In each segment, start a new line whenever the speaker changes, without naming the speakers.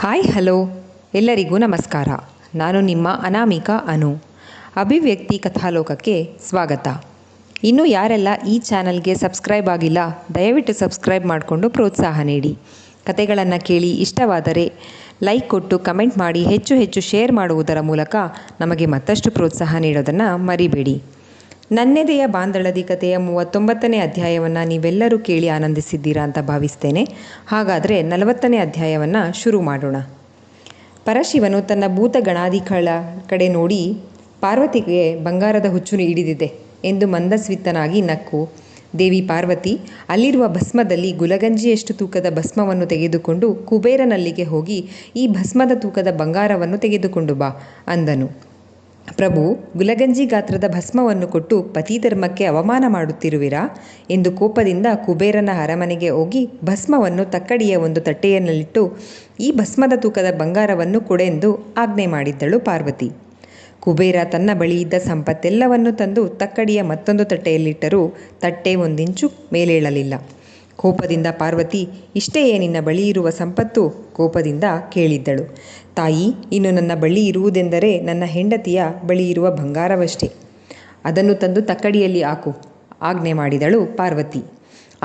Hi hello ಎಲ್ಲರಿಗೂ ನಮಸ್ಕಾರ. ನಾನು ನಿಮ್ಮ ಅನಾಮಿಕಾ ಅನು. ಅಭಿವ್ಯಕ್ತಿ ಕಥಾಲೋಕಕ್ಕೆ ಸ್ವಾಗತ. ಇನ್ನೂ ಯಾರೆಲ್ಲ ಈ ಚಾನಲ್ಗೆ ಸಬ್ಸ್ಕ್ರೈಬ್ ಆಗಿಲ್ಲ, ದಯವಿಟ್ಟು ಸಬ್ಸ್ಕ್ರೈಬ್ ಮಾಡಿಕೊಂಡು ಪ್ರೋತ್ಸಾಹ ನೀಡಿ. ಕತೆಗಳನ್ನು ಕೇಳಿ ಇಷ್ಟವಾದರೆ ಲೈಕ್ ಕೊಟ್ಟು ಕಮೆಂಟ್ ಮಾಡಿ ಹೆಚ್ಚು ಹೆಚ್ಚು ಶೇರ್ ಮಾಡುವುದರ ಮೂಲಕ ನಮಗೆ ಮತ್ತಷ್ಟು ಪ್ರೋತ್ಸಾಹ ನೀಡೋದನ್ನು ಮರಿಬೇಡಿ. ನನ್ನೆದೆಯ ಬಾಂದಳದಿ ಕಥೆಯ 39ನೇ ಅಧ್ಯಾಯವನ್ನು ನೀವೆಲ್ಲರೂ ಕೇಳಿ ಆನಂದಿಸಿದ್ದೀರಾ ಅಂತ ಭಾವಿಸ್ತೇನೆ. ಹಾಗಾದರೆ 40ನೇ ಅಧ್ಯಾಯವನ್ನು ಶುರು ಮಾಡೋಣ. ಪರಶಿವನು ತನ್ನ ಭೂತ ಗಣಾದಿಗಳ ಕಡೆ ನೋಡಿ, ಪಾರ್ವತಿಗೆ ಬಂಗಾರದ ಹುಚ್ಚು ಹಿಡಿದಿದೆ ಎಂದು ಮಂದಸ್ವಿತನಾಗಿ ನಕ್ಕು, ದೇವಿ ಪಾರ್ವತಿ, ಅಲ್ಲಿರುವ ಭಸ್ಮದಲ್ಲಿ ಗುಲಗಂಜಿಯಷ್ಟು ತೂಕದ ಭಸ್ಮವನ್ನು ತೆಗೆದುಕೊಂಡು ಕುಬೇರನಲ್ಲಿಗೆ ಹೋಗಿ ಈ ಭಸ್ಮದ ತೂಕದ ಬಂಗಾರವನ್ನು ತೆಗೆದುಕೊಂಡು ಬಾ ಅಂದನು. ಪ್ರಭು, ಗುಲಗಂಜಿ ಗಾತ್ರದ ಭಸ್ಮವನ್ನು ಕೊಟ್ಟು ಪತಿಧರ್ಮಕ್ಕೆ ಅವಮಾನ ಮಾಡುತ್ತಿರುವಿರಾ ಎಂದು ಕೋಪದಿಂದ ಕುಬೇರನ ಅರಮನೆಗೆ ಹೋಗಿ ಭಸ್ಮವನ್ನು ತಕ್ಕಡಿಯ ಒಂದು ತಟ್ಟೆಯಲ್ಲಿಟ್ಟು ಈ ಭಸ್ಮದ ತೂಕದ ಬಂಗಾರವನ್ನು ಕೊಡೆಂದು ಆಜ್ಞೆ ಮಾಡಿದ್ದಳು ಪಾರ್ವತಿ. ಕುಬೇರ ತನ್ನ ಬಳಿ ಇದ್ದ ಸಂಪತ್ತೆಲ್ಲವನ್ನು ತಂದು ತಕ್ಕಡಿಯ ಮತ್ತೊಂದು ತಟ್ಟೆಯಲ್ಲಿಟ್ಟರೂ ತಟ್ಟೆ ಒಂದಿಂಚು ಮೇಲೇಳಲಿಲ್ಲ. ಕೋಪದಿಂದ ಪಾರ್ವತಿ, ಇಷ್ಟೆಯೇ ನಿನ್ನ ಬಳಿ ಇರುವ ಸಂಪತ್ತು? ಕೋಪದಿಂದ ಕೇಳಿದ್ದಳು. ತಾಯಿ, ಇನ್ನು ನನ್ನ ಬಳಿ ಇರುವುದೆಂದರೆ ನನ್ನ ಹೆಂಡತಿಯ ಬಳಿ ಇರುವ ಬಂಗಾರವಷ್ಟೇ. ಅದನ್ನು ತಂದು ತಕ್ಕಡಿಯಲ್ಲಿ ಹಾಕು ಆಜ್ಞೆ ಮಾಡಿದಳು ಪಾರ್ವತಿ.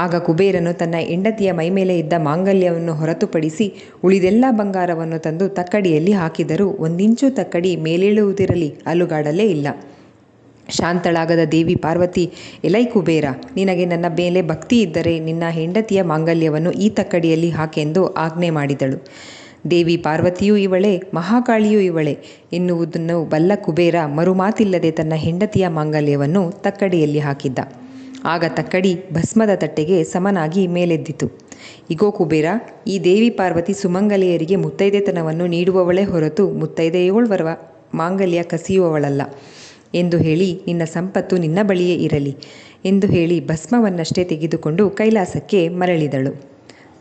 ಆಗ ಕುಬೇರನು ತನ್ನ ಹೆಂಡತಿಯ ಮೈಮೇಲೆ ಇದ್ದ ಮಾಂಗಲ್ಯವನ್ನು ಹೊರತುಪಡಿಸಿ ಉಳಿದೆಲ್ಲ ಬಂಗಾರವನ್ನು ತಂದು ತಕ್ಕಡಿಯಲ್ಲಿ ಹಾಕಿದರೂ ಒಂದಿಂಚು ತಕ್ಕಡಿ ಮೇಲೇಳುವುದಿರಲಿ ಅಲುಗಾಡಲೇ ಇಲ್ಲ. ಶಾಂತಳಾಗದ ದೇವಿ ಪಾರ್ವತಿ, ಎಲೈ ಕುಬೇರ, ನಿನಗೆ ನನ್ನ ಮೇಲೆ ಭಕ್ತಿ ಇದ್ದರೆ ನಿನ್ನ ಹೆಂಡತಿಯ ಮಾಂಗಲ್ಯವನ್ನು ಈ ತಕ್ಕಡಿಯಲ್ಲಿ ಹಾಕೆಂದು ಆಜ್ಞೆ ಮಾಡಿದಳು. ದೇವಿ ಪಾರ್ವತಿಯೂ ಇವಳೇ, ಮಹಾಕಾಳಿಯೂ ಇವಳೇ ಎನ್ನುವುದನ್ನು ಬಲ್ಲ ಕುಬೇರ ಮರುಮಾತಿಲ್ಲದೆ ತನ್ನ ಹೆಂಡತಿಯ ಮಾಂಗಲ್ಯವನ್ನು ತಕ್ಕಡಿಯಲ್ಲಿ ಹಾಕಿದ್ದ. ಆಗ ತಕ್ಕಡಿ ಭಸ್ಮದ ತಟ್ಟೆಗೆ ಸಮನಾಗಿ ಮೇಲೆದ್ದಿತು. ಇಗೋ ಕುಬೇರ, ಈ ದೇವಿ ಪಾರ್ವತಿ ಸುಮಂಗಲಿಯರಿಗೆ ಮುತ್ತೈದೆತನವನ್ನು ನೀಡುವವಳೇ ಹೊರತು ಮುತ್ತೈದೆಯೋಳ್ವರ ಮಾಂಗಲ್ಯ ಕಸಿಯುವವಳಲ್ಲ ಎಂದು ಹೇಳಿ ನಿನ್ನ ಸಂಪತ್ತು ನಿನ್ನ ಬಳಿಯೇ ಇರಲಿ ಎಂದು ಹೇಳಿ ಭಸ್ಮವನ್ನಷ್ಟೇ ತೆಗೆದುಕೊಂಡು ಕೈಲಾಸಕ್ಕೆ ಮರಳಿದಳು.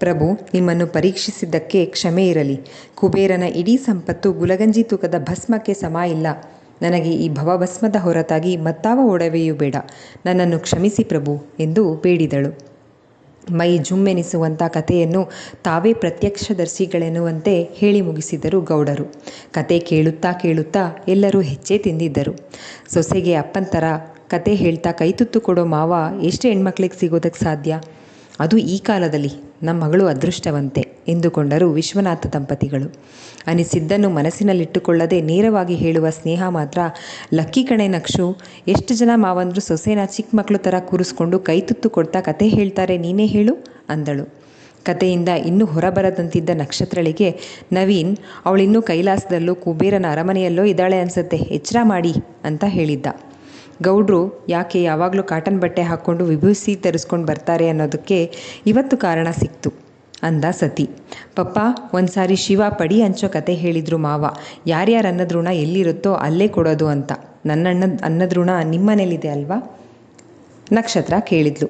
ಪ್ರಭು, ನಿಮ್ಮನ್ನು ಪರೀಕ್ಷಿಸಿದ್ದಕ್ಕೆ ಕ್ಷಮೆ ಇರಲಿ. ಕುಬೇರನ ಇಡೀ ಸಂಪತ್ತು ಗುಲಗಂಜಿ ತೂಕದ ಭಸ್ಮಕ್ಕೆ ಸಮ ಇಲ್ಲ. ನನಗೆ ಈ ಭವಭಸ್ಮದ ಹೊರತಾಗಿ ಮತ್ತಾವ ಒಡವೆಯೂ ಬೇಡ. ನನ್ನನ್ನು ಕ್ಷಮಿಸಿ ಪ್ರಭು ಎಂದು ಬೇಡಿದಳು. ಮೈ ಜುಮ್ಮೆನಿಸುವಂಥ ಕಥೆಯನ್ನು ತಾವೇ ಪ್ರತ್ಯಕ್ಷದರ್ಶಿಗಳೆನ್ನುವಂತೆ ಹೇಳಿ ಮುಗಿಸಿದರು ಗೌಡರು. ಕತೆ ಕೇಳುತ್ತಾ ಕೇಳುತ್ತಾ ಎಲ್ಲರೂ ಹೆಚ್ಚೇ ತಿಂದಿದ್ದರು. ಸೊಸೆಗೆ ಅಪ್ಪಂತರ ಕತೆ ಹೇಳ್ತಾ ಕೈತುತ್ತು ಕೊಡೋ ಮಾವ ಎಷ್ಟು ಹೆಣ್ಮಕ್ಳಿಗೆ ಸಿಗೋದಕ್ಕೆ ಸಾಧ್ಯ? ಅದು ಈ ಕಾಲದಲ್ಲಿ. ನಮ್ಮ ಮಗಳು ಅದೃಷ್ಟವಂತೆ ಎಂದುಕೊಂಡರು ವಿಶ್ವನಾಥ ದಂಪತಿಗಳು. ಅನಿಸಿದ್ದನ್ನು ಮನಸ್ಸಿನಲ್ಲಿಟ್ಟುಕೊಳ್ಳದೆ ನೇರವಾಗಿ ಹೇಳುವ ಸ್ನೇಹ ಮಾತ್ರ ಲಕ್ಕಿ ಕಣೆ ನಕ್ಷು. ಎಷ್ಟು ಜನ ಮಾವಂದ್ರು ಸೊಸೆನ ಚಿಕ್ಕ ಮಕ್ಕಳು ಥರ ಕೂರಿಸ್ಕೊಂಡು ಕೈತುತ್ತು ಕೊಡ್ತಾ ಕತೆ ಹೇಳ್ತಾರೆ, ನೀನೇ ಹೇಳು ಅಂದಳು. ಕತೆಯಿಂದ ಇನ್ನೂ ಹೊರಬರದಂತಿದ್ದ ನಕ್ಷತ್ರಳಿಗೆ ನವೀನ್, ಅವಳಿನ್ನೂ ಕೈಲಾಸದಲ್ಲೂ ಕುಬೇರನ ಅರಮನೆಯಲ್ಲೋ ಇದ್ದಾಳೆ ಅನ್ಸತ್ತೆ, ಎಚ್ಚರ ಮಾಡಿ ಅಂತ ಹೇಳಿದ್ದ. ಗೌಡ್ರು ಯಾಕೆ ಯಾವಾಗಲೂ ಕಾಟನ್ ಬಟ್ಟೆ ಹಾಕ್ಕೊಂಡು ವಿಭೂಸಿ ತರಿಸ್ಕೊಂಡು ಬರ್ತಾರೆ ಅನ್ನೋದಕ್ಕೆ ಇವತ್ತು ಕಾರಣ ಸಿಕ್ತು ಅಂದ ಸತಿ. ಪಪ್ಪ, ಒಂದು ಸಾರಿ ಶಿವ ಪಡಿ ಹಂಚೋ ಕತೆ ಹೇಳಿದರು ಮಾವ. ಯಾರ್ಯಾರ ಅನ್ನದ ಋಣ ಎಲ್ಲಿರುತ್ತೋ ಅಲ್ಲೇ ಕೊಡೋದು ಅಂತ. ನನ್ನ ಅನ್ನದ ಋಣ ನಿಮ್ಮನೇಲಿದೆ ಅಲ್ವಾ? ನಕ್ಷತ್ರ ಕೇಳಿದ್ಲು.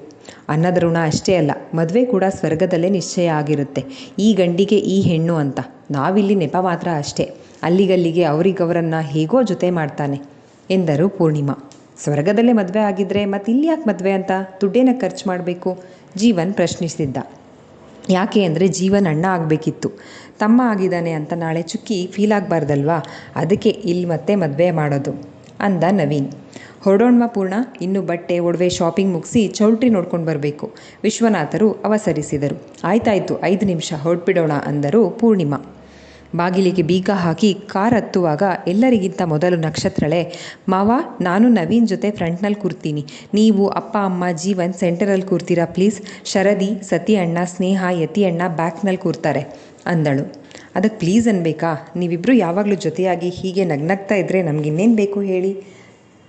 ಅನ್ನದ ಋಣ ಅಷ್ಟೇ ಅಲ್ಲ, ಮದುವೆ ಕೂಡ ಸ್ವರ್ಗದಲ್ಲೇ ನಿಶ್ಚಯ ಆಗಿರುತ್ತೆ. ಈ ಗಂಡಿಗೆ ಈ ಹೆಣ್ಣು ಅಂತ. ನಾವಿಲ್ಲಿ ನೆಪ ಮಾತ್ರ ಅಷ್ಟೇ. ಅಲ್ಲಿಗಲ್ಲಿಗೆ ಅವರಿಗವರನ್ನು ಹೇಗೋ ಜೊತೆ ಮಾಡ್ತಾನೆ ಎಂದರು ಪೂರ್ಣಿಮಾ. ಸ್ವರ್ಗದಲ್ಲೇ ಮದುವೆ ಆಗಿದ್ದರೆ ಮತ್ತು ಇಲ್ಲಿ ಯಾಕೆ ಮದುವೆ ಅಂತ ದುಡ್ಡೇನ ಖರ್ಚು ಮಾಡಬೇಕು? ಜೀವನ್ ಪ್ರಶ್ನಿಸಿದ್ದ. ಯಾಕೆ ಅಂದರೆ ಜೀವನ್ ಅಣ್ಣ ಆಗಬೇಕಿತ್ತು. ತಮ್ಮ ಆಗಿದ್ದಾನೆ ಅಂತ ನಾಳೆ ಚುಕ್ಕಿ ಫೀಲ್ ಆಗಬಾರ್ದಲ್ವಾ, ಅದಕ್ಕೆ ಇಲ್ಲಿ ಮತ್ತೆ ಮದುವೆ ಮಾಡೋದು ಅಂದ ನವೀನ್. ಹೊರಡೋಣ್ವಾ ಪೂರ್ಣ, ಇನ್ನು ಬಟ್ಟೆ ಒಡವೆ ಶಾಪಿಂಗ್ ಮುಗಿಸಿ ಚೌಲ್ಟ್ರಿ ನೋಡ್ಕೊಂಡು ಬರಬೇಕು. ವಿಶ್ವನಾಥರು ಅವಸರಿಸಿದರು. ಆಯ್ತಾಯ್ತು, 5 ನಿಮಿಷ ಹೊರಟ್ಬಿಡೋಣ ಅಂದರು ಪೂರ್ಣಿಮಾ. ಬಾಗಿಲಿಗೆ ಬೀಗ ಹಾಕಿ ಕಾರ್ ಹತ್ತುವಾಗ ಎಲ್ಲರಿಗಿಂತ ಮೊದಲು ನಕ್ಷತ್ರಳೆ, ಮಾವ, ನಾನು ನವೀನ್ ಜೊತೆ ಫ್ರಂಟ್ನಲ್ಲಿ ಕೂರ್ತೀನಿ, ನೀವು ಅಪ್ಪ ಅಮ್ಮ ಜೀವನ್ ಸೆಂಟರಲ್ಲಿ ಕೂರ್ತೀರಾ ಪ್ಲೀಸ್. ಶರದಿ, ಸತಿ ಅಣ್ಣ, ಸ್ನೇಹ, ಯತಿ ಅಣ್ಣ ಬ್ಯಾಕ್ನಲ್ಲಿ ಕೂರ್ತಾರೆ ಅಂದಳು. ಅದಕ್ಕೆ ಪ್ಲೀಸ್ ಅನ್ಬೇಕಾ? ನೀವಿಬ್ಬರು ಯಾವಾಗಲೂ ಜೊತೆಯಾಗಿ ಹೀಗೆ ನಗ್ನಗ್ತಾ ಇದ್ದರೆ ನಮಗಿನ್ನೇನು ಬೇಕು ಹೇಳಿ?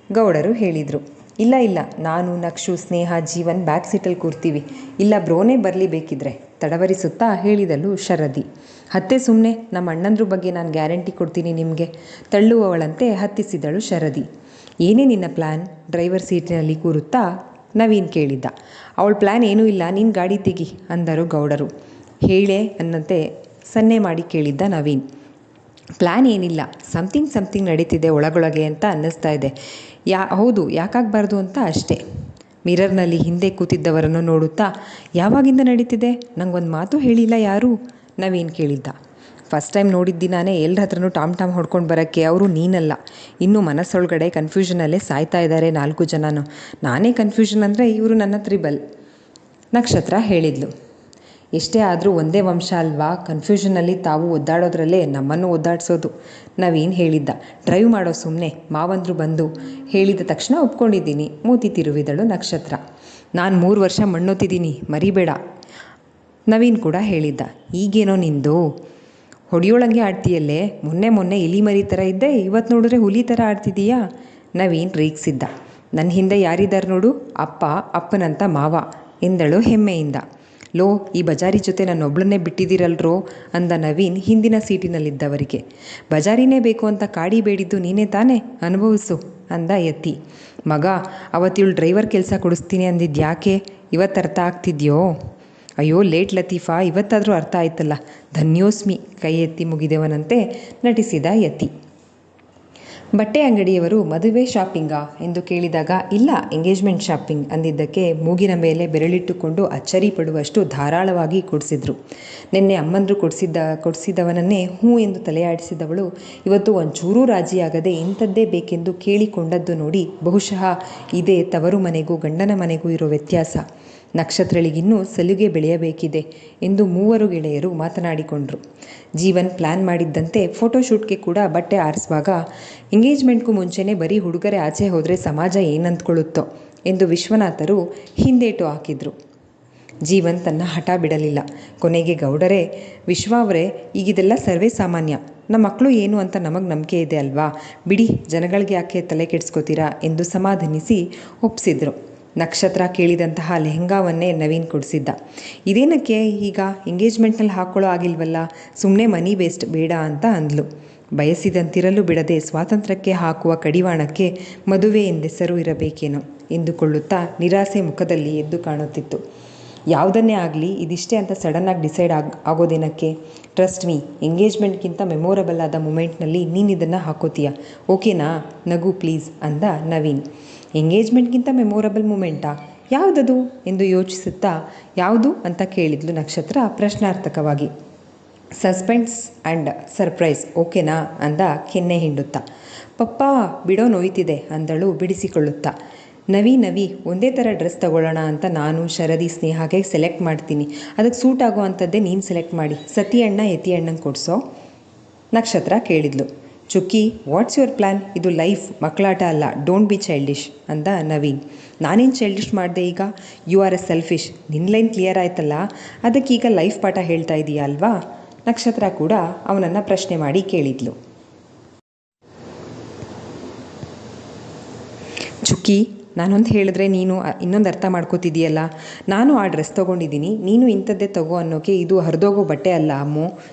ಗೌಡರು ಹೇಳಿದರು. ಇಲ್ಲ ಇಲ್ಲ, ನಾನು ನಕ್ಷು, ಸ್ನೇಹ, ಜೀವನ್ ಬ್ಯಾಕ್ ಸೀಟಲ್ಲಿ ಕೂರ್ತೀವಿ. ಇಲ್ಲ ಬ್ರೋನೇ ಬರಲಿ ಬೇಕಿದ್ರೆ ತಡವರಿಸುತ್ತಾ ಹೇಳಿದಳು ಶರದಿ. ಹತ್ತೆ ಸುಮ್ಮನೆ, ನಮ್ಮ ಅಣ್ಣಂದ್ರ ಬಗ್ಗೆ ನಾನು ಗ್ಯಾರಂಟಿ ಕೊಡ್ತೀನಿ ನಿಮಗೆ ತಳ್ಳುವವಳಂತೆ ಹತ್ತಿಸಿದಳು ಶರದಿ. ಏನೇ ನಿನ್ನ ಪ್ಲ್ಯಾನ್? ಡ್ರೈವರ್ ಸೀಟಿನಲ್ಲಿ ಕೂರುತ್ತಾ ನವೀನ್ ಕೇಳಿದ್ದ. ಅವಳ ಪ್ಲ್ಯಾನ್ ಏನೂ ಇಲ್ಲ, ನೀನು ಗಾಡಿ ತೆಗಿ ಅಂದರು ಗೌಡರು. ಹೇಳೇ ಅನ್ನಂತೆ ಸನ್ನೆ ಮಾಡಿ ಕೇಳಿದ್ದ ನವೀನ್. ಪ್ಲ್ಯಾನ್ ಏನಿಲ್ಲ, ಸಮಥಿಂಗ್ ನಡೀತಿದೆ ಒಳಗೊಳಗೆ ಅಂತ ಅನ್ನಿಸ್ತಾ ಇದೆ. ಹೌದು, ಯಾಕಾಗಬಾರ್ದು ಅಂತ ಅಷ್ಟೇ. ಮಿರರ್ನಲ್ಲಿ ಹಿಂದೆ ಕೂತಿದ್ದವರನ್ನು ನೋಡುತ್ತಾ, ಯಾವಾಗಿಂದ ನಡೀತಿದೆ? ನಂಗೊಂದು ಮಾತು ಹೇಳಿಲ್ಲ ಯಾರೂ? ನವೀನ್ ಕೇಳಿದ್ದ. ಫಸ್ಟ್ ಟೈಮ್ ನೋಡಿದ್ದಿನಾನೇ ಎಲ್ಲರ ಹತ್ರನೂ ಟಾಮ್ ಹೊಡ್ಕೊಂಡು ಬರೋಕ್ಕೆ ಅವರು ನೀನಲ್ಲ. ಇನ್ನೂ ಮನಸ್ಸೊಳಗಡೆ ಕನ್ಫ್ಯೂಷನಲ್ಲೇ ಸಾಯ್ತಾ ಇದ್ದಾರೆ 4 ಜನನು. ನಾನೇ ಕನ್ಫ್ಯೂಷನ್ ಅಂದರೆ ಇವರು ನನ್ನ ತ್ರಿಬಲ್. ನಕ್ಷತ್ರ ಹೇಳಿದ್ಲು. ಎಷ್ಟೇ ಆದರೂ ಒಂದೇ ವಂಶ ಅಲ್ವಾ, ಕನ್ಫ್ಯೂಷನಲ್ಲಿ ತಾವು ಒದ್ದಾಡೋದ್ರಲ್ಲೇ ನಮ್ಮನ್ನು ಒದ್ದಾಡಿಸೋದು. ನವೀನ್ ಹೇಳಿದ್ದ. ಡ್ರೈವ್ ಮಾಡೋ ಸುಮ್ಮನೆ, ಮಾವಂದ್ರು ಬಂದು ಹೇಳಿದ ತಕ್ಷಣ ಒಪ್ಕೊಂಡಿದ್ದೀನಿ. ಮೂತಿ ತಿರುವಿದಳು ನಕ್ಷತ್ರ. ನಾನು 3 ವರ್ಷ ಮಣ್ಣೊತ್ತಿದ್ದೀನಿ, ಮರಿಬೇಡ. ನವೀನ್ ಕೂಡ ಹೇಳಿದ್ದ. ಈಗೇನೋ ನಿಂದು ಹೊಡಿಯೋಳಂಗೆ ಆಡ್ತೀಯಲ್ಲೇ, ಮೊನ್ನೆ ಇಲಿ ಮರಿ ಥರ ಇದ್ದೆ, ಇವತ್ತು ನೋಡಿದ್ರೆ ಹುಲಿ ಥರ ಆಡ್ತಿದ್ದೀಯಾ? ನವೀನ್ ರೇಗಿಸಿದ್ದ. ನನ್ನ ಹಿಂದೆ ಯಾರಿದ್ದಾರೆ ನೋಡು, ಅಪ್ಪನಂತ ಮಾವ ಎಂದಳು ಹೆಮ್ಮೆಯಿಂದ. ಲೋ, ಈ ಬಜಾರಿ ಜೊತೆ ನನ್ನೊಬ್ಳನ್ನೇ ಬಿಟ್ಟಿದ್ದೀರಲ್ರೋ ಅಂದ ನವೀನ್ ಹಿಂದಿನ ಸೀಟಿನಲ್ಲಿದ್ದವರಿಗೆ. ಬಜಾರಿನೇ ಬೇಕು ಅಂತ ಕಾಡಿ ಬೇಡಿದ್ದು ನೀನೇ ತಾನೇ, ಅನುಭವಿಸು ಅಂದ ಯತಿ. ಮಗ, ಅವತ್ತಿವಳು ಡ್ರೈವರ್ ಕೆಲಸ ಕೊಡಿಸ್ತೀನಿ ಅಂದಿದ್ದು ಯಾಕೆ? ಇವತ್ತು ಅರ್ಥ ಆಗ್ತಿದ್ಯೋ? ಅಯ್ಯೋ ಲೇಟ್ ಲತೀಫಾ, ಇವತ್ತಾದರೂ ಅರ್ಥ ಆಯ್ತಲ್ಲ. ಧನ್ಯೋಸ್ಮಿ ಕೈ ಎತ್ತಿ ಮುಗಿದವನಂತೆ ನಟಿಸಿದ ಯತಿ. ಬಟ್ಟೆ ಅಂಗಡಿಯವರು ಮದುವೆ ಶಾಪಿಂಗಾ ಎಂದು ಕೇಳಿದಾಗ ಇಲ್ಲ, ಎಂಗೇಜ್ಮೆಂಟ್ ಶಾಪಿಂಗ್ ಅಂದಿದ್ದಕ್ಕೆ ಮೂಗಿನ ಮೇಲೆ ಬೆರಳಿಟ್ಟುಕೊಂಡು ಅಚ್ಚರಿ ಪಡುವಷ್ಟು ಧಾರಾಳವಾಗಿ ಕೊಡಿಸಿದ್ರು. ನಿನ್ನೆ ಅಮ್ಮಂದ್ರು ಕೊಡಿಸಿದವನನ್ನೇ ಹ್ಞೂ ಎಂದು ತಲೆಯಾಡಿಸಿದವಳು ಇವತ್ತು ಒಂಚೂರೂ ರಾಜಿಯಾಗದೆ ಇಂಥದ್ದೇ ಬೇಕೆಂದು ಕೇಳಿಕೊಂಡದ್ದು ನೋಡಿ ಬಹುಶಃ ಇದೇ ತವರು ಮನೆಗೂ ಗಂಡನ ಮನೆಗೂ ಇರೋ ವ್ಯತ್ಯಾಸ. ನಕ್ಷತ್ರಳಿಗಿನ್ನೂ ಸಲುಗೆ ಬೆಳೆಯಬೇಕಿದೆ ಎಂದು 3 ಗೆಳೆಯರು ಮಾತನಾಡಿಕೊಂಡ್ರು. ಜೀವನ್ ಪ್ಲ್ಯಾನ್ ಮಾಡಿದ್ದಂತೆ ಫೋಟೋಶೂಟ್ಗೆ ಕೂಡ ಬಟ್ಟೆ ಆರಿಸುವಾಗ ಎಂಗೇಜ್ಮೆಂಟ್ಗೂ ಮುಂಚೆನೇ ಬರೀ ಹುಡುಗರೆ ಆಚೆ ಹೋದರೆ ಸಮಾಜ ಏನಂದ್ಕೊಳ್ಳುತ್ತೋ ಎಂದು ವಿಶ್ವನಾಥರು ಹಿಂದೇಟು ಹಾಕಿದ್ರು. ಜೀವನ್ ತನ್ನ ಹಠ ಬಿಡಲಿಲ್ಲ. ಕೊನೆಗೆ ಗೌಡರೇ, ವಿಶ್ವ ಅವರೇ, ಈಗಿದೆಲ್ಲ ಸರ್ವೇ ಸಾಮಾನ್ಯ. ನಮ್ಮ ಮಕ್ಕಳು ಏನು ಅಂತ ನಮಗೆ ನಂಬಿಕೆ ಇದೆ ಅಲ್ವಾ, ಬಿಡಿ, ಜನಗಳಿಗೆ ಯಾಕೆ ತಲೆ ಕೆಡಿಸ್ಕೋತೀರಾ ಎಂದು ಸಮಾಧಾನಿಸಿ ಒಪ್ಪಿಸಿದ್ರು. ನಕ್ಷತ್ರ ಕೇಳಿದಂತಹ ಲೆಹಂಗಾವನ್ನೇ ನವೀನ್ ಕೊಡಿಸಿದ್ದ. ಇದೇನಕ್ಕೆ ಈಗ ಎಂಗೇಜ್ಮೆಂಟ್ನಲ್ಲಿ ಹಾಕ್ಕೊಳ್ಳೋ ಆಗಿಲ್ವಲ್ಲ, ಸುಮ್ಮನೆ ಮನಿ ವೇಸ್ಟ್, ಬೇಡ ಅಂತ ಅಂದ್ಲು. ಬಯಸಿದಂತಿರಲು ಬಿಡದೆ ಸ್ವಾತಂತ್ರ್ಯಕ್ಕೆ ಹಾಕುವ ಕಡಿವಾಣಕ್ಕೆ ಮದುವೆ ಎಂದೆಸರು ಇರಬೇಕೇನೋ ಎಂದುಕೊಳ್ಳುತ್ತಾ ನಿರಾಸೆ ಮುಖದಲ್ಲಿ ಎದ್ದು ಕಾಣುತ್ತಿತ್ತು. ಯಾವುದನ್ನೇ ಆಗಲಿ ಇದಿಷ್ಟೇ ಅಂತ ಸಡನ್ನಾಗಿ ಡಿಸೈಡ್ ಆಗೋದೇನಕ್ಕೆ? ಟ್ರಸ್ಟ್ ಮೀ, ಎಂಗೇಜ್ಮೆಂಟ್ಗಿಂತ ಮೆಮೊರಬಲ್ ಆದ ಮೂಮೆಂಟ್ನಲ್ಲಿ ನೀನು ಇದನ್ನು ಹಾಕೋತೀಯ, ಓಕೆನಾ? ನಗು ಪ್ಲೀಸ್ ಅಂದ ನವೀನ್. ಎಂಗೇಜ್ಮೆಂಟ್ಗಿಂತ ಮೆಮೊರಬಲ್ ಮೂಮೆಂಟಾ? ಯಾವುದದು ಎಂದು ಯೋಚಿಸುತ್ತಾ ಯಾವುದು ಅಂತ ಕೇಳಿದ್ಲು ನಕ್ಷತ್ರ ಪ್ರಶ್ನಾರ್ಥಕವಾಗಿ. ಸಸ್ಪೆನ್ಸ್ ಆ್ಯಂಡ್ ಸರ್ಪ್ರೈಸ್, ಓಕೆನಾ ಅಂದ ಕೆನ್ನೆ ಹಿಂಡುತ್ತಾ. ಪಪ್ಪಾ ಬಿಡೋ, ನೋಯ್ತಿದೆ ಅಂದಳು ಬಿಡಿಸಿಕೊಳ್ಳುತ್ತಾ. ನವಿ ಒಂದೇ ಥರ ಡ್ರೆಸ್ ತಗೊಳ್ಳೋಣ ಅಂತ ನಾನು ಶರದಿ ಸ್ನೇಹಾಗೆ ಸೆಲೆಕ್ಟ್ ಮಾಡ್ತೀನಿ, ಅದಕ್ಕೆ ಸೂಟ್ ಆಗೋ ಅಂಥದ್ದೇ ನೀನು ಸೆಲೆಕ್ಟ್ ಮಾಡಿ ಸತಿ ಅಣ್ಣ ಯತಿ ಅಣ್ಣಂಗೆ ಕೊಡಿಸೋ. ನಕ್ಷತ್ರ ಕೇಳಿದ್ಲು. ಚುಕ್ಕಿ, ವಾಟ್ಸ್ ಯುವರ್ ಪ್ಲ್ಯಾನ್? ಇದು ಲೈಫ್, ಮಕ್ಕಳಾಟ ಅಲ್ಲ, ಡೋಂಟ್ ಬಿ ಚೈಲ್ಡಿಶ್ ಅಂದ ನವೀನ್. ನಾನೇನು ಚೈಲ್ಡಿಶ್ ಮಾಡಿದೆ ಈಗ? You are a selfish. ನಿನ್ನ ಲೈನ್ ಕ್ಲಿಯರ್ ಆಯ್ತಲ್ಲ, ಅದಕ್ಕೀಗ ಲೈಫ್ ಪಾಠ ಹೇಳ್ತಾ ಇದೀಯಾ ಅಲ್ವಾ? ನಕ್ಷತ್ರ ಕೂಡ ಅವನನ್ನು ಪ್ರಶ್ನೆ ಮಾಡಿ ಕೇಳಿದ್ಲು. ಚುಕ್ಕಿ, ನಾನೊಂದು ಹೇಳಿದ್ರೆ ನೀನು ಇನ್ನೊಂದು ಅರ್ಥ ಮಾಡ್ಕೋತಿದ್ದೀಯಲ್ಲ. ನಾನು ಆ ಡ್ರೆಸ್ ತೊಗೊಂಡಿದ್ದೀನಿ, ನೀನು ಇಂಥದ್ದೇ ತಗೋ ಅನ್ನೋಕ್ಕೆ ಇದು ಹರಿದೋಗೋ ಬಟ್ಟೆ ಅಲ್ಲ ಅಮ್ಮೋ.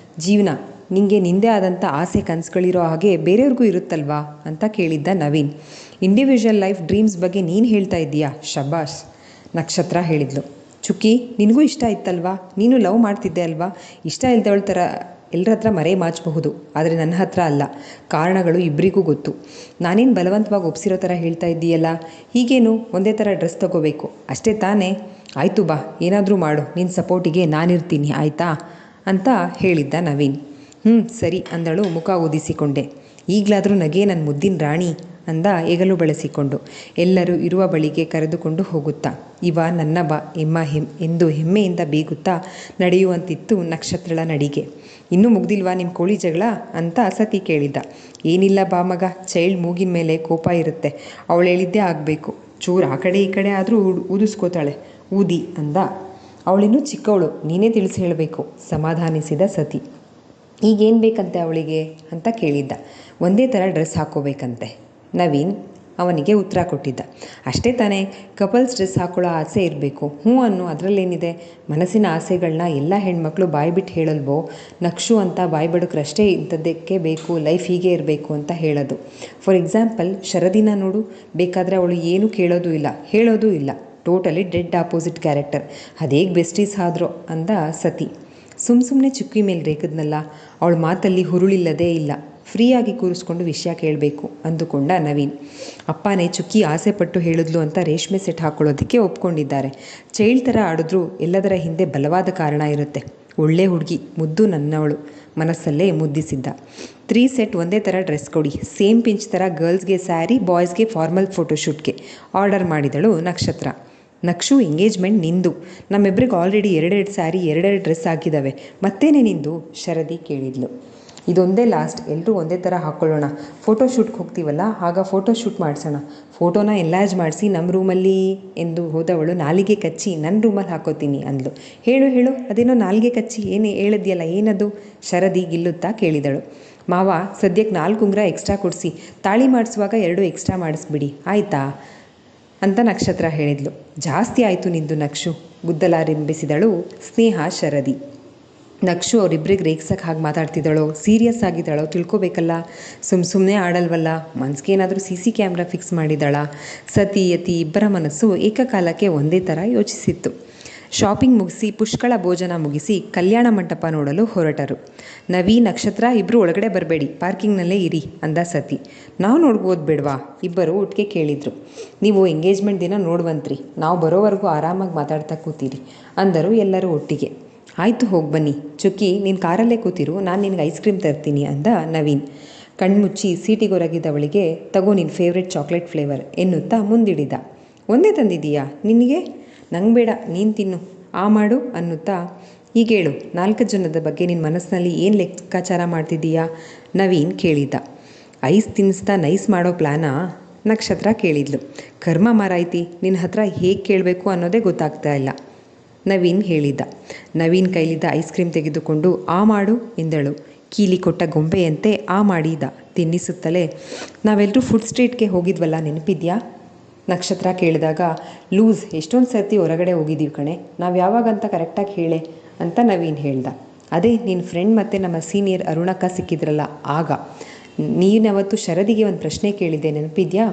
ಜೀವನ, ನಿಂಗೆ ನಿಂದೇ ಆದಂಥ ಆಸೆ ಕನಸುಗಳಿರೋ ಹಾಗೆ ಬೇರೆಯವ್ರಿಗೂ ಇರುತ್ತಲ್ವಾ ಅಂತ ಕೇಳಿದ್ದ ನವೀನ್. ಇಂಡಿವಿಜುವಲ್ ಲೈಫ್ ಡ್ರೀಮ್ಸ್ ಬಗ್ಗೆ ನೀನು ಹೇಳ್ತಾ ಇದ್ದೀಯಾ? ಶಬಾಷ್. ನಕ್ಷತ್ರ ಹೇಳಿದ್ಲು. ಚುಕ್ಕಿ, ನಿನಗೂ ಇಷ್ಟ ಇತ್ತಲ್ವಾ? ನೀನು ಲವ್ ಮಾಡ್ತಿದ್ದೆ ಅಲ್ವಾ? ಇಷ್ಟ ಇಲ್ದವಳ ಥರ ಎಲ್ಲರ ಹತ್ರ ಮರೆ ಮಾಚಬಹುದು, ಆದರೆ ನನ್ನ ಹತ್ರ ಅಲ್ಲ. ಕಾರಣಗಳು ಇಬ್ಬರಿಗೂ ಗೊತ್ತು. ನಾನೇನು ಬಲವಂತವಾಗಿ ಒಪ್ಸಿರೋ ಥರ ಹೇಳ್ತಾ ಇದ್ದೀಯಲ್ಲ. ಹೀಗೇನು ಒಂದೇ ಥರ ಡ್ರೆಸ್ ತಗೋಬೇಕು ಅಷ್ಟೇ ತಾನೇ? ಆಯಿತು ಬಾ, ಏನಾದರೂ ಮಾಡು, ನಿನ್ನ ಸಪೋರ್ಟಿಗೆ ನಾನಿರ್ತೀನಿ, ಆಯಿತಾ ಅಂತ ಹೇಳಿದ್ದ ನವೀನ್. ಸರಿ ಅಂದಳು ಮುಖ ಊದಿಸಿಕೊಂಡೆ. ಈಗಲಾದರೂ ನಗೆ ನನ್ನ ಮುದ್ದಿನ ರಾಣಿ ಅಂದ ಹೆಗಲು ಬಳಸಿಕೊಂಡು ಎಲ್ಲರೂ ಇರುವ ಬಳಿಗೆ ಕರೆದುಕೊಂಡು ಹೋಗುತ್ತಾ. ಇವ ನನ್ನ ಬಾ ಎಂದು ಹೆಮ್ಮೆಯಿಂದ ಬೀಗುತ್ತಾ ನಡೆಯುವಂತಿತ್ತು ನಕ್ಷತ್ರಳ ನಡಿಗೆ. ಇನ್ನೂ ಮುಗ್ದಿಲ್ವಾ ನಿಮ್ಮ ಕೋಳಿ ಜಗಳ ಅಂತ ಸತಿ ಕೇಳಿದ್ದ. ಏನಿಲ್ಲ ಬಾ ಮಗ, ಚೈಲ್ಡ್ ಮೂಗಿನ ಮೇಲೆ ಕೋಪ ಇರುತ್ತೆ, ಅವಳು ಹೇಳಿದ್ದೇ ಆಗಬೇಕು. ಚೂರು ಆ ಕಡೆ ಈ ಕಡೆ ಆದರೂ ಊದಿಸ್ಕೋತಾಳೆ, ಊದಿ ಅಂದ. ಅವಳಿನ್ನೂ ಚಿಕ್ಕವಳು, ನೀನೇ ತಿಳಿಸಿ ಹೇಳಬೇಕು ಸಮಾಧಾನಿಸಿದ ಸತಿ. ಈಗೇನು ಬೇಕಂತೆ ಅವಳಿಗೆ ಅಂತ ಕೇಳಿದ್ದ. ಒಂದೇ ಥರ ಡ್ರೆಸ್ ಹಾಕ್ಕೋಬೇಕಂತೆ. ನವೀನ್ ಅವನಿಗೆ ಉತ್ತರ ಕೊಟ್ಟಿದ್ದ. ಅಷ್ಟೇ ತಾನೇ, ಕಪಲ್ಸ್ ಡ್ರೆಸ್ ಹಾಕೊಳ್ಳೋ ಆಸೆ ಇರಬೇಕು. ಅನ್ನು, ಅದರಲ್ಲೇನಿದೆ? ಮನಸ್ಸಿನ ಆಸೆಗಳನ್ನ ಎಲ್ಲ ಹೆಣ್ಮಕ್ಳು ಬಾಯ್ಬಿಟ್ಟು ಹೇಳಲ್ವೋ? ನಕ್ಷು ಅಂತ ಬಾಯ್ಬಡುಕ್ರಷ್ಟೇ ಇಂಥದ್ದಕ್ಕೆ ಬೇಕು, ಲೈಫ್ ಹೀಗೆ ಇರಬೇಕು ಅಂತ ಹೇಳೋದು. ಫಾರ್ ಎಕ್ಸಾಂಪಲ್ ಶರದಿನ ನೋಡು, ಬೇಕಾದರೆ ಅವಳು ಏನೂ ಕೇಳೋದು ಇಲ್ಲ, ಹೇಳೋದು ಇಲ್ಲ, ಟೋಟಲಿ ಡೆಡ್ ಆಪೋಸಿಟ್ ಕ್ಯಾರೆಕ್ಟರ್. ಅದೇಗೆ ಬೆಸ್ಟೀಸ್ ಆದ್ರೋ ಅಂದ ಸತಿ. ಸುಮ್ಮನೆ ಚುಕ್ಕಿ ಮೇಲೆ ರೇಗಿದ್ನಲ್ಲ, ಅವಳ ಮಾತಲ್ಲಿ ಹುರುಳಿಲ್ಲದೇ ಇಲ್ಲ, ಫ್ರೀಯಾಗಿ ಕೂರಿಸ್ಕೊಂಡು ವಿಷಯ ಕೇಳಬೇಕು ಅಂದುಕೊಂಡ ನವೀನ್. ಅಪ್ಪನೇ ಚುಕ್ಕಿ ಆಸೆ ಪಟ್ಟು ಹೇಳಿದ್ಲು ಅಂತ ರೇಷ್ಮೆ ಸೆಟ್ ಹಾಕ್ಕೊಳ್ಳೋದಕ್ಕೆ ಒಪ್ಕೊಂಡಿದ್ದಾರೆ. ಚೈಲ್ಡ್ ಥರ ಆಡಿದ್ರೂ ಎಲ್ಲದರ ಹಿಂದೆ ಬಲವಾದ ಕಾರಣ ಇರುತ್ತೆ. ಒಳ್ಳೆ ಹುಡುಗಿ, ಮುದ್ದು ನನ್ನವಳು, ಮನಸ್ಸಲ್ಲೇ ಮುದ್ದಿಸಿದ್ದ. 3 ಸೆಟ್ ಒಂದೇ ಥರ ಡ್ರೆಸ್ ಕೊಡಿ, ಸೇಮ್ ಪಿಂಚ್ ಥರ ಗರ್ಲ್ಸ್ಗೆ ಸ್ಯಾರಿ, ಬಾಯ್ಸ್ಗೆ ಫಾರ್ಮಲ್ ಫೋಟೋಶೂಟ್ಗೆ ಆರ್ಡರ್ ಮಾಡಿದಳು ನಕ್ಷತ್ರ. ನಕ್ಷು, ಎಂಗೇಜ್ಮೆಂಟ್ ನಿಂದು, ನಮ್ಮಿಬ್ರಿಗೆ ಆಲ್ರೆಡಿ 2 ಸ್ಯಾರಿ 2 ಡ್ರೆಸ್ ಆಗಿದ್ದಾವೆ, ಮತ್ತೇನೆ ನಿಂದು? ಶರದಿ ಕೇಳಿದ್ಲು. ಇದೊಂದೇ ಲಾಸ್ಟ್, ಎಲ್ಲರೂ ಒಂದೇ ಥರ ಹಾಕ್ಕೊಳ್ಳೋಣ. ಫೋಟೋಶೂಟ್ಗೆ ಹೋಗ್ತೀವಲ್ಲ, ಆಗ ಫೋಟೋಶೂಟ್ ಮಾಡಿಸೋಣ. ಫೋಟೋನ ಎನ್ಲಾರ್ಜ್ ಮಾಡಿಸಿ ನಮ್ಮ ರೂಮಲ್ಲಿ ಎಂದು ಹೋದವಳು ನಾಲಿಗೆ ಕಚ್ಚಿ ನನ್ನ ರೂಮಲ್ಲಿ ಹಾಕೋತೀನಿ ಅಂದ್ಲು. ಹೇಳು ಹೇಳು, ಅದೇನೋ ನಾಲಿಗೆ ಕಚ್ಚಿ ಏನು ಹೇಳಿದ್ಯಲ್ಲ, ಏನದು? ಶರದಿ ಗಿಲ್ಲುತ್ತಾ ಕೇಳಿದಳು. ಮಾವ, ಸದ್ಯಕ್ಕೆ 4 ಉಂಗುರ ಎಕ್ಸ್ಟ್ರಾ ಕೊಡಿಸಿ, ತಾಳಿ ಮಾಡಿಸುವಾಗ 2 ಎಕ್ಸ್ಟ್ರಾ ಮಾಡಿಸ್ಬಿಡಿ, ಆಯಿತಾ ಅಂತ ನಕ್ಷತ್ರ ಹೇಳಿದ್ಲು. ಜಾಸ್ತಿ ಆಯಿತು ನಿಂದು ನಕ್ಷು, ಗುದ್ದಲಾರಂಭಿಸಿದಳು ಸ್ನೇಹ ಶರದಿ. ನಕ್ಷು ಅವರಿಬ್ಬರಿಗೆ ರೇಗ್ಸಕ್ಕೆ ಹಾಗೆ ಮಾತಾಡ್ತಿದ್ದಾಳೋ, ಸೀರಿಯಸ್ ಆಗಿದ್ದಾಳೋ ತಿಳ್ಕೊಬೇಕಲ್ಲ. ಸುಮ್ಮನೆ ಆಡಲ್ವಲ್ಲ, ಮನ್ಸಿಗೇನಾದರೂ CC ಕ್ಯಾಮ್ರಾ ಫಿಕ್ಸ್ ಮಾಡಿದ್ದಾಳ? ಸತಿ ಯತಿ ಇಬ್ಬರ ಮನಸ್ಸು ಏಕಕಾಲಕ್ಕೆ ಒಂದೇ ಥರ ಯೋಚಿಸಿತ್ತು. ಶಾಪಿಂಗ್ ಮುಗಿಸಿ ಪುಷ್ಕಳ ಭೋಜನ ಮುಗಿಸಿ ಕಲ್ಯಾಣ ಮಂಟಪ ನೋಡಲು ಹೊರಟರು. ನವಿ, ನಕ್ಷತ್ರ ಇಬ್ಬರು ಒಳಗಡೆ ಬರಬೇಡಿ, ಪಾರ್ಕಿಂಗ್ನಲ್ಲೇ ಇರಿ ಅಂದ ಸತಿ. ನಾವು ನೋಡ್ಬೋದು ಬೇಡವಾ? ಇಬ್ಬರು ಒಟ್ಟಿಗೆ ಕೇಳಿದರು. ನೀವು ಎಂಗೇಜ್ಮೆಂಟ್ ದಿನ ನೋಡುವಂತ್ರಿ, ನಾವು ಬರೋವರೆಗೂ ಆರಾಮಾಗಿ ಮಾತಾಡ್ತಾ ಕೂತೀರಿ ಅಂದರು ಎಲ್ಲರೂ ಒಟ್ಟಿಗೆ. ಆಯಿತು, ಹೋಗಿ ಬನ್ನಿ. ಚುಕ್ಕಿ, ನೀನು ಕಾರಲ್ಲೇ ಕೂತಿರು, ನಾನು ನಿನಗೆ ಐಸ್ ಕ್ರೀಮ್ ತರ್ತೀನಿ ಅಂದ ನವೀನ್. ಕಣ್ಮುಚ್ಚಿ ಸೀಟಿಗೊರಗಿದವಳಿಗೆ, ತಗೋ ನಿನ್ನ ಫೇವ್ರೆಟ್ ಚಾಕ್ಲೇಟ್ ಫ್ಲೇವರ್ ಎನ್ನುತ್ತಾ ಮುಂದಿಡಿದ. ಒಂದೇ ತಂದಿದ್ದೀಯಾ ನಿನಗೆ? ನಂಗೆ ಬೇಡ, ನೀನು ತಿನ್ನು, ಆ ಮಾಡು ಅನ್ನುತ್ತಾ. ಈಗೇಳು, 4 ಜನದ ಬಗ್ಗೆ ನಿನ್ನ ಮನಸ್ಸಿನಲ್ಲಿ ಏನು ಲೆಕ್ಕಾಚಾರ ಮಾಡ್ತಿದ್ದೀಯಾ? ನವೀನ್ ಕೇಳಿದ್ದ. ಐಸ್ ತಿನ್ನಿಸ್ತಾ ನೈಸ್ ಮಾಡೋ ಪ್ಲ್ಯಾನಾ? ನಕ್ಷತ್ರ ಕೇಳಿದ್ಲು. ಕರ್ಮ ಮಾರಾಯ್ತಿ, ನಿನ್ನ ಹತ್ರ ಹೇಗೆ ಕೇಳಬೇಕು ಅನ್ನೋದೇ ಗೊತ್ತಾಗ್ತಾ ಇಲ್ಲ, ನವೀನ್ ಹೇಳಿದ್ದ. ನವೀನ್ ಕೈಲಿದ್ದ ಐಸ್ ಕ್ರೀಮ್ ತೆಗೆದುಕೊಂಡು ಆ ಮಾಡು ಎಂದಳು. ಕೀಲಿ ಕೊಟ್ಟ ಗೊಂಬೆಯಂತೆ ಆ ಮಾಡಿದ ತಿನ್ನಿಸುತ್ತಲೇ. ನಾವೆಲ್ಲರೂ ಫುಡ್ ಸ್ಟ್ರೀಟ್ಗೆ ಹೋಗಿದ್ವಲ್ಲ, ನೆನಪಿದ್ಯಾ? ನಕ್ಷತ್ರ ಕೇಳಿದಾಗ, ಲೂಸ್, ಎಷ್ಟೊಂದು ಸರ್ತಿ ಹೊರಗಡೆ ಹೋಗಿದ್ದೀವಿ ಕಣೆ, ನಾವು ಯಾವಾಗಂತ ಕರೆಕ್ಟಾಗಿ ಹೇಳೆ ಅಂತ ನವೀನ್ ಹೇಳ್ದ. ಅದೇ ನಿನ್ನ ಫ್ರೆಂಡ್ ಮತ್ತು ನಮ್ಮ ಸೀನಿಯರ್ ಅರುಣಕ್ಕ ಸಿಕ್ಕಿದ್ರಲ್ಲ ಆಗ. ನೀನವತ್ತು ಶರದಿಗೆ ಒಂದು ಪ್ರಶ್ನೆ ಕೇಳಿದ್ದೆ, ನೆನಪಿದ್ಯಾ?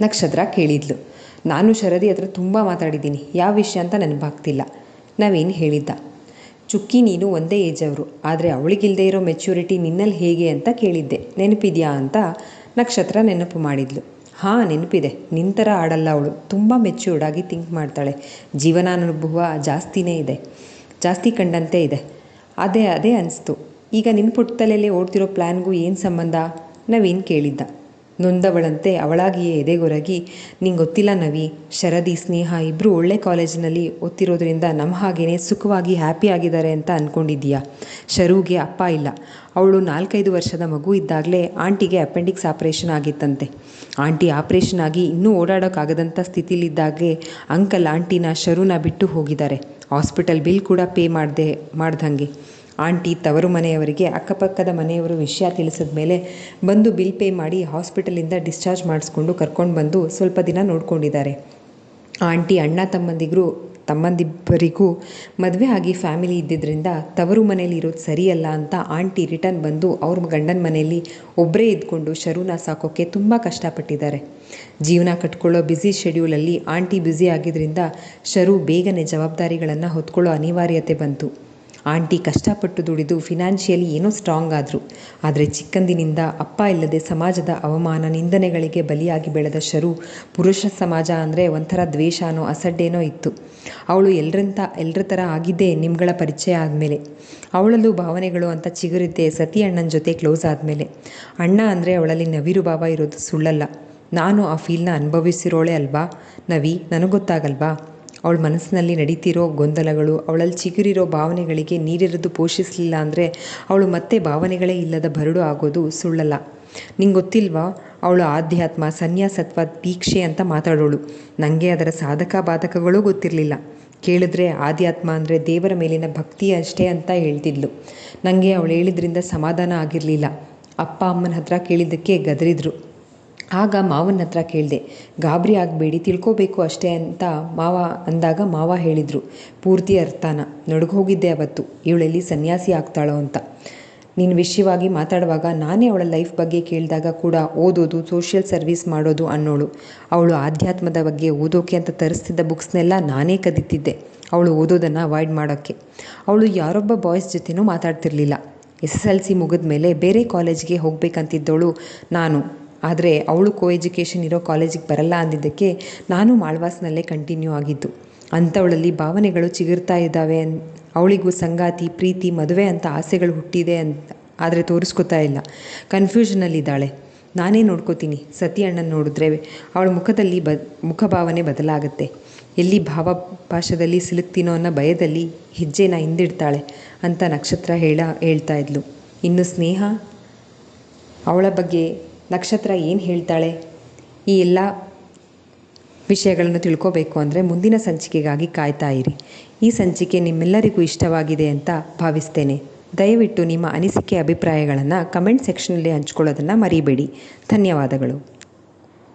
ನಕ್ಷತ್ರ ಕೇಳಿದ್ಲು. ನಾನು ಶರದಿ ಹತ್ರ ತುಂಬ ಮಾತಾಡಿದ್ದೀನಿ, ಯಾವ ವಿಷಯ ಅಂತ ನೆನಪಾಗ್ತಿಲ್ಲ, ನವೀನ್ ಹೇಳಿದ್ದ. ಚುಕ್ಕಿ, ನೀನು ಒಂದೇ ಏಜ್ ಅವರು, ಆದರೆ ಅವಳಿಗಿಲ್ಲದೆ ಇರೋ ಮೆಚ್ಯೂರಿಟಿ ನಿನ್ನಲ್ಲಿ ಹೇಗೆ ಅಂತ ಕೇಳಿದ್ದೆ, ನೆನಪಿದ್ಯಾ ಅಂತ ನಕ್ಷತ್ರ ನೆನಪು ಮಾಡಿದ್ಲು. ಹಾಂ, ನೆನಪಿದೆ. ನಿನ್ನ ಥರ ಆಡಲ್ಲ ಅವಳು, ತುಂಬ ಮೆಚ್ಯೂರ್ಡಾಗಿ ಥಿಂಕ್ ಮಾಡ್ತಾಳೆ, ಜೀವನಾನುಭವ ಜಾಸ್ತಿ ಕಂಡಂತೆ ಇದೆ. ಅದೇ ಅನಿಸ್ತು. ಈಗ ನಿನ್ನ ಪುಟ್ಟತಲೆಯಲ್ಲಿ ಓಡ್ತಿರೋ ಪ್ಲ್ಯಾನ್ಗೂ ಏನು ಸಂಬಂಧ? ನವೀನ್ ಕೇಳಿದ್ದ. ನೊಂದವಳಂತೆ ಅವಳಾಗಿಯೇ ಎದೆಗೊರಗಿ, ನಿಂಗೆ ಗೊತ್ತಿಲ್ಲ ನವಿ, ಶರದಿ ಸ್ನೇಹ ಇಬ್ಬರು ಒಳ್ಳೆ ಕಾಲೇಜಿನಲ್ಲಿ ಓದ್ತಿರೋದ್ರಿಂದ ನಮ್ಮ ಹಾಗೇ ಸುಖವಾಗಿ ಹ್ಯಾಪಿ ಆಗಿದ್ದಾರೆ ಅಂತ ಅಂದ್ಕೊಂಡಿದ್ದೀಯಾ? ಶರುಗೆ ಅಪ್ಪ ಇಲ್ಲ. ಅವಳು 4-5 ವರ್ಷದ ಮಗು ಇದ್ದಾಗಲೇ ಆಂಟಿಗೆ ಅಪೆಂಡಿಕ್ಸ್ ಆಪ್ರೇಷನ್ ಆಗಿತ್ತಂತೆ. ಆಂಟಿ ಆಪ್ರೇಷನ್ ಆಗಿ ಇನ್ನೂ ಓಡಾಡೋಕ್ಕಾಗದಂಥ ಸ್ಥಿತಿಲಿದ್ದಾಗೆ ಅಂಕಲ್ ಆಂಟಿನ ಶರುನ ಬಿಟ್ಟು ಹೋಗಿದ್ದಾರೆ. ಹಾಸ್ಪಿಟಲ್ ಬಿಲ್ ಕೂಡ ಪೇ ಮಾಡ್ದಂಗೆ. ಆಂಟಿ ತವರು ಮನೆಯವರಿಗೆ ಅಕ್ಕಪಕ್ಕದ ಮನೆಯವರು ವಿಷಯ ತಿಳಿಸಿದ ಮೇಲೆ ಬಂದು ಬಿಲ್ ಪೇ ಮಾಡಿ ಹಾಸ್ಪಿಟಲಿಂದ ಡಿಸ್ಚಾರ್ಜ್ ಮಾಡಿಸ್ಕೊಂಡು ಕರ್ಕೊಂಡು ಬಂದು ಸ್ವಲ್ಪ ದಿನ ನೋಡ್ಕೊಂಡಿದ್ದಾರೆ. ಆಂಟಿ ಅಣ್ಣ ತಮ್ಮಂದಿಬ್ಬರಿಗೂ ಮದುವೆ ಆಗಿ ಫ್ಯಾಮಿಲಿ ಇದ್ದಿದ್ದರಿಂದ ತವರು ಮನೇಲಿ ಇರೋದು ಸರಿಯಲ್ಲ ಅಂತ ಆಂಟಿ ರಿಟರ್ನ್ ಬಂದು ಅವ್ರ ಗಂಡನ ಮನೆಯಲ್ಲಿ ಒಬ್ಬರೇ ಇದ್ಕೊಂಡು ಶರುನ ಸಾಕೋಕ್ಕೆ ತುಂಬ ಕಷ್ಟಪಟ್ಟಿದ್ದಾರೆ. ಜೀವನ ಕಟ್ಕೊಳ್ಳೋ ಬ್ಯುಸಿ ಶೆಡ್ಯೂಲಲ್ಲಿ ಆಂಟಿ ಬ್ಯುಸಿ ಆಗಿದ್ದರಿಂದ ಶರು ಬೇಗನೆ ಜವಾಬ್ದಾರಿಗಳನ್ನು ಹೊತ್ಕೊಳ್ಳೋ ಅನಿವಾರ್ಯತೆ ಬಂತು. ಆಂಟಿ ಕಷ್ಟಪಟ್ಟು ದುಡಿದು ಫಿನಾನ್ಷಿಯಲಿ ಏನೋ ಸ್ಟ್ರಾಂಗ್ ಆದರು. ಆದರೆ ಚಿಕ್ಕಂದಿನಿಂದ ಅಪ್ಪ ಇಲ್ಲದೆ ಸಮಾಜದ ಅವಮಾನ ನಿಂದನೆಗಳಿಗೆ ಬಲಿಯಾಗಿ ಬೆಳೆದ ಶರು ಪುರುಷ ಸಮಾಜ ಅಂದರೆ ಒಂಥರ ದ್ವೇಷನೋ ಅಸಡ್ಡೆನೋ ಇತ್ತು. ಅವಳು ಎಲ್ಲರ ಥರ ಆಗಿದ್ದೇ ನಿಮ್ಗಳ ಪರಿಚಯ ಆದಮೇಲೆ. ಅವಳಲ್ಲೂ ಭಾವನೆಗಳು ಅಂತ ಚಿಗುರಿದ್ದೆ ಸತಿ ಅಣ್ಣನ ಜೊತೆ ಕ್ಲೋಸ್ ಆದಮೇಲೆ. ಅಣ್ಣ ಅಂದರೆ ಅವಳಲ್ಲಿ ನವಿರು ಭಾವ ಇರೋದು ಸುಳ್ಳಲ್ಲ. ನಾನು ಆ ಫೀಲ್ನ ಅನುಭವಿಸಿರೋಳೆ ಅಲ್ವಾ ನವಿ, ನನಗೊತ್ತಾಗಲ್ವಾ? ಅವಳ ಮನಸ್ಸಿನಲ್ಲಿ ನಡೀತಿರೋ ಗೊಂದಲಗಳು, ಅವಳಲ್ಲಿ ಚಿಗುರಿರೋ ಭಾವನೆಗಳಿಗೆ ನೀರಿರಿದು ಪೋಷಿಸಲಿಲ್ಲ ಅಂದರೆ ಅವಳು ಮತ್ತೆ ಭಾವನೆಗಳೇ ಇಲ್ಲದ ಬರಡು ಆಗೋದು ಸುಳ್ಳಲ್ಲ. ನಿಂಗೆ ಗೊತ್ತಿಲ್ವಾ, ಅವಳು ಆಧ್ಯಾತ್ಮ ಸನ್ಯಾಸತ್ವ ದೀಕ್ಷೆ ಅಂತ ಮಾತಾಡೋಳು. ನನಗೆ ಅದರ ಸಾಧಕ ಬಾಧಕಗಳೂ ಗೊತ್ತಿರಲಿಲ್ಲ. ಕೇಳಿದ್ರೆ ಆಧ್ಯಾತ್ಮ ಅಂದರೆ ದೇವರ ಮೇಲಿನ ಭಕ್ತಿ ಅಷ್ಟೇ ಅಂತ ಹೇಳ್ತಿದ್ಲು. ನನಗೆ ಅವಳು ಹೇಳಿದ್ರಿಂದ ಸಮಾಧಾನ ಆಗಿರಲಿಲ್ಲ. ಅಪ್ಪ ಅಮ್ಮನ ಹತ್ರ ಕೇಳಿದ್ದಕ್ಕೆ ಗದರಿದ್ರು. ಆಗ ಮಾವನ ಹತ್ರ ಕೇಳಿದೆ, ಗಾಬರಿ ಆಗಬೇಡಿ, ತಿಳ್ಕೋಬೇಕು ಅಷ್ಟೇ ಅಂತ ಅಂದಾಗ ಮಾವ ಹೇಳಿದರು ಪೂರ್ತಿ ಅರ್ಥನ. ನಡುಗೋಗಿದ್ದೆ ಅವತ್ತು, ಇವಳೆಲ್ಲಿ ಸನ್ಯಾಸಿ ಆಗ್ತಾಳೋ ಅಂತ. ನಿನ್ನ ವಿಷಯವಾಗಿ ಮಾತಾಡುವಾಗ ನಾನೇ ಅವಳ ಲೈಫ್ ಬಗ್ಗೆ ಕೇಳಿದಾಗ ಕೂಡ ಓದೋದು, ಸೋಷಿಯಲ್ ಸರ್ವಿಸ್ ಮಾಡೋದು ಅನ್ನೋಳು. ಅವಳು ಆಧ್ಯಾತ್ಮದ ಬಗ್ಗೆ ಓದೋಕೆ ಅಂತ ತರಿಸ್ತಿದ್ದ ಬುಕ್ಸ್ನೆಲ್ಲ ನಾನೇ ಕದೀತಿದ್ದೆ, ಅವಳು ಓದೋದನ್ನು ಅವಾಯ್ಡ್ ಮಾಡೋಕ್ಕೆ. ಅವಳು ಯಾರೊಬ್ಬ ಬಾಯ್ಸ್ ಜೊತೆನೂ ಮಾತಾಡ್ತಿರ್ಲಿಲ್ಲ. SSLC ಮುಗಿದ ಮೇಲೆ ಬೇರೆ ಕಾಲೇಜಿಗೆ ಹೋಗಬೇಕಂತಿದ್ದವಳು ನಾನು. ಆದರೆ ಅವಳು ಎಜುಕೇಷನ್ ಇರೋ ಕಾಲೇಜಿಗೆ ಬರಲ್ಲ ಅಂದಿದ್ದಕ್ಕೆ ನಾನು ಮಾಳ್ವಾಸ್ನಲ್ಲೇ ಕಂಟಿನ್ಯೂ ಆಗಿದ್ದು. ಅಂಥವಳಲ್ಲಿ ಭಾವನೆಗಳು ಚಿಗುರ್ತಾ ಇದ್ದಾವೆ. ಅವಳಿಗೂ ಸಂಗಾತಿ, ಪ್ರೀತಿ, ಮದುವೆ ಅಂತ ಆಸೆಗಳು ಹುಟ್ಟಿದೆ ಅಂತ, ಆದರೆ ತೋರಿಸ್ಕೊತಾ ಇಲ್ಲ. ಕನ್ಫ್ಯೂಷನಲ್ಲಿದ್ದಾಳೆ. ನಾನೇ ನೋಡ್ಕೋತೀನಿ. ಸತಿ ಅಣ್ಣನ ನೋಡಿದ್ರೆ ಅವಳ ಮುಖದಲ್ಲಿ ಮುಖಭಾವನೆ ಬದಲಾಗುತ್ತೆ. ಎಲ್ಲಿ ಭಾವಪಾಶದಲ್ಲಿ ಸಿಲುಕ್ತೀನೋ ಅನ್ನೋ ಭಯದಲ್ಲಿ ಹೆಜ್ಜೆನ ಹಿಂದಿಡ್ತಾಳೆ ಅಂತ ನಕ್ಷತ್ರ ಹೇಳ್ತಾ ಇದ್ಲು. ಇನ್ನು ಸ್ನೇಹ, ಅವಳ ಬಗ್ಗೆ ನಕ್ಷತ್ರ ಏನು ಹೇಳ್ತಾಳೆ? ಈ ಎಲ್ಲ ವಿಷಯಗಳನ್ನು ತಿಳ್ಕೋಬೇಕು ಅಂದರೆ ಮುಂದಿನ ಸಂಚಿಕೆಗಾಗಿ ಕಾಯ್ತಾ ಇರಿ. ಈ ಸಂಚಿಕೆ ನಿಮ್ಮೆಲ್ಲರಿಗೂ ಇಷ್ಟವಾಗಿದೆ ಅಂತ ಭಾವಿಸ್ತೇನೆ. ದಯವಿಟ್ಟು ನಿಮ್ಮ ಅನಿಸಿಕೆ, ಅಭಿಪ್ರಾಯಗಳನ್ನು ಕಮೆಂಟ್ ಸೆಕ್ಷನಲ್ಲಿ ಹಂಚ್ಕೊಳ್ಳೋದನ್ನು ಮರಿಬೇಡಿ. ಧನ್ಯವಾದಗಳು.